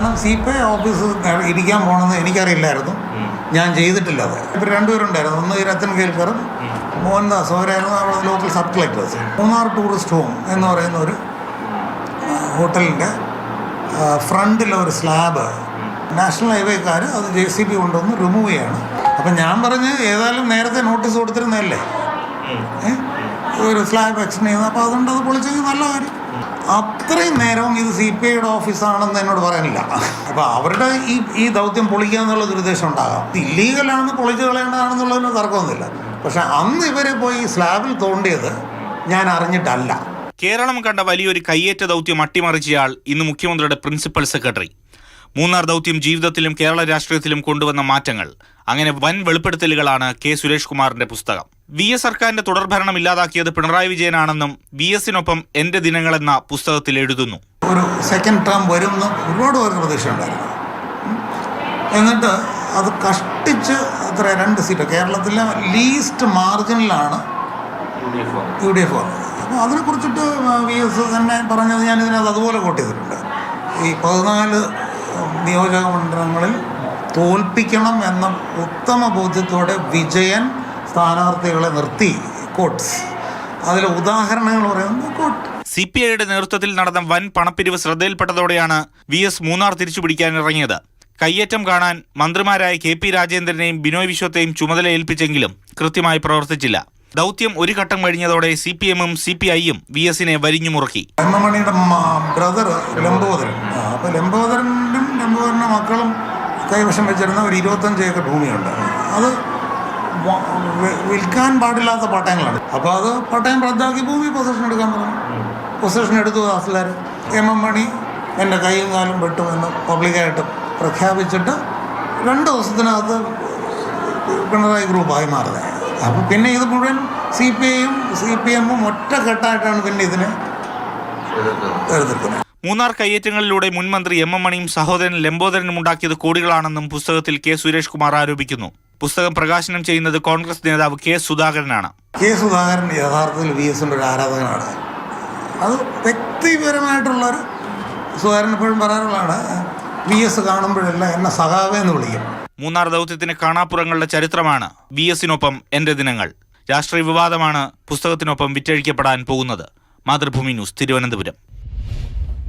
കാരണം CPI office ഇരിക്കാൻ പോകണമെന്ന് എനിക്കറിയില്ലായിരുന്നു. ഞാൻ ചെയ്തിട്ടില്ല. അത് ഇവർ രണ്ടുപേരുണ്ടായിരുന്നു. ഒന്ന് രത്തൻ കേൽക്കറും മോഹൻദാസ്, അവരായിരുന്നു അവിടെ local sub collectors. Munnar tourist home എന്ന് പറയുന്ന ഒരു ഹോട്ടലിൻ്റെ ഫ്രണ്ടിലെ ഒരു സ്ലാബ് നാഷണൽ ഹൈവേക്കാർ അത് JCB കൊണ്ടുവന്ന് റിമൂവ് ചെയ്യാണ്. അപ്പം ഞാൻ പറഞ്ഞ് ഏതായാലും നേരത്തെ നോട്ടീസ് കൊടുത്തിരുന്നതല്ലേ, ഒരു സ്ലാബ് എക്സ്റ്റെൻഡ് ചെയ്യുന്നത്, അപ്പോൾ അതുകൊണ്ട് അത് പൊളിച്ചെങ്കിൽ നല്ല കാര്യം. അത്രയും നേരവും ഇത് CPIയുടെ ഓഫീസാണെന്ന് എന്നോട് പറയാനില്ല. അപ്പോൾ അവരുടെ ഈ ദൗത്യം പൊളിക്കുക എന്നുള്ള ദുരുദ്ദേശം ഉണ്ടാകാം. ഇല്ലീഗലാണ്, പൊളിച്ച് കളയേണ്ടതാണെന്നുള്ളതിന് തർക്കമൊന്നുമില്ല. പക്ഷെ അന്ന് ഇവരെ പോയി സ്ലാബിൽ തോണ്ടിയത് ഞാൻ അറിഞ്ഞിട്ടല്ല. കേരളം കണ്ട വലിയൊരു കയ്യേറ്റ ദൗത്യം അട്ടിമറിച്ചയാൾ ഇന്ന് മുഖ്യമന്ത്രിയുടെ പ്രിൻസിപ്പൽ സെക്രട്ടറി. മൂന്നാർ ദൗത്യം ജീവിതത്തിലും കേരള രാഷ്ട്രീയത്തിലും കൊണ്ടുവന്ന മാറ്റങ്ങൾ, അങ്ങനെ വൻ വെളിപ്പെടുത്തലുകളാണ് K. സുരേഷ് കുമാറിന്റെ പുസ്തകം. VS സർക്കാരിന്റെ തുടർഭരണം ഇല്ലാതാക്കിയത് പിണറായി വിജയനാണെന്നും VSനൊപ്പം എന്റെ ദിനങ്ങളെന്ന പുസ്തകത്തിൽ എഴുതുന്നു. ഒരു സെക്കൻഡ് ടേം വരുമെന്ന് ഒരുപാട് പേർക്ക് പ്രതീക്ഷ ഉണ്ടായിരുന്നു. എന്നിട്ട് അത് കഷ്ടിച്ച് 2 സീറ്റ് കേരളത്തിലെ ലീസ്റ്റ് മാർജിനിലാണ് UDF വന്നത്. അപ്പോൾ അതിനെക്കുറിച്ചിട്ട് VS തന്നെ പറഞ്ഞത് ഞാനിതിനകത്ത് അതുപോലെ കോട്ട് ചെയ്തിട്ടുണ്ട്. ഈ 14 നിയോജക മണ്ഡലങ്ങളിൽ തോൽപ്പിക്കണം എന്ന ഉത്തമ ബോധ്യത്തോടെ വിജയൻ സ്ഥാനാർത്ഥികളെ നിർത്തി കോട്ട്സ്. അതിലെ ഉദാഹരണങ്ങൾ പറയുന്നത് കോട്ട്. CPIയുടെ നേതൃത്വത്തിൽ നടന്ന വൻ പണപ്പിരിവ് ശ്രദ്ധയിൽപ്പെട്ടതോടെയാണ് VS മൂന്നാർ തിരിച്ചുപിടിക്കാൻ ഇറങ്ങിയത്. കയ്യേറ്റം കാണാൻ മന്ത്രിമാരായ KP രാജേന്ദ്രനെയും ബിനോയ് വിശ്വത്തെയും ചുമതല ഏൽപ്പിച്ചെങ്കിലും കൃത്യമായി പ്രവർത്തിച്ചില്ല. ദൗത്യം ഒരു ഘട്ടം കഴിഞ്ഞതോടെ CPMും CPIയും VSനെ വരിഞ്ഞു മുറുക്കി. എം എം മണിയുടെ ബ്രദർ ലംബോദരൻ, അപ്പോൾ ലംബോദരൻ്റെ മക്കളും കൈവശം വെച്ചിരുന്ന ഒരു 25 ഏക്കർ ഭൂമിയുണ്ട്. അത് വിൽക്കാൻ പാടില്ലാത്ത പട്ടയങ്ങളാണ്. അപ്പോൾ അത് പട്ടയം റദ്ദാക്കി ഭൂമി പൊസഷൻ എടുക്കാൻ പറഞ്ഞു. പൊസഷൻ എടുത്തു തഹസിൽദാർ. എം എം മണി എൻ്റെ കൈയും കാലും വെട്ടുമെന്ന് പബ്ലിക്കായിട്ട് പ്രഖ്യാപിച്ചിട്ട് 2 ദിവസത്തിനകത്ത് പിണറായി ഗ്രൂപ്പായി മാറുന്നത്. അപ്പോൾ പിന്നെ ഇത് മുഴുവൻ CPIയും CPMും ഒറ്റക്കെട്ടായിട്ടാണ് പിന്നെ ഇതിനെ എതിർക്കുന്നത്. മൂന്നാർ കയ്യേറ്റങ്ങളിലൂടെ മുൻ മന്ത്രി എം എം മണിയും സഹോദരൻ ലംബോദരനും ഉണ്ടാക്കിയത് കോടികളാണെന്നും പുസ്തകത്തിൽ K. സുരേഷ് കുമാർ ആരോപിക്കുന്നു. പുസ്തകം പ്രകാശനം ചെയ്യുന്നത് കോൺഗ്രസ് നേതാവ് K. സുധാകരനാണ്. K. സുധാകരൻ യഥാർത്ഥത്തിൽ VSന്റെ ഒരു ആരാധകനാണ്. അത് വ്യക്തിപരമായിട്ടുള്ളൊരു സുധാകരൻ എപ്പോഴും പറയാറുള്ളതാണ്, VS കാണുമ്പോഴെല്ലാം എന്നെ സഖാവേ എന്ന് വിളിക്കും. മൂന്നാർ ദൗത്യത്തിന് കാണാപ്പുറങ്ങളുടെ ചരിത്രമാണ് VSനൊപ്പം എന്റെ ദിനങ്ങൾ. രാഷ്ട്രീയ വിവാദമാണ് പുസ്തകത്തിനൊപ്പം വിറ്റഴിക്കപ്പെടാൻ പോകുന്നത്. മാതൃഭൂമി ന്യൂസ്, തിരുവനന്തപുരം.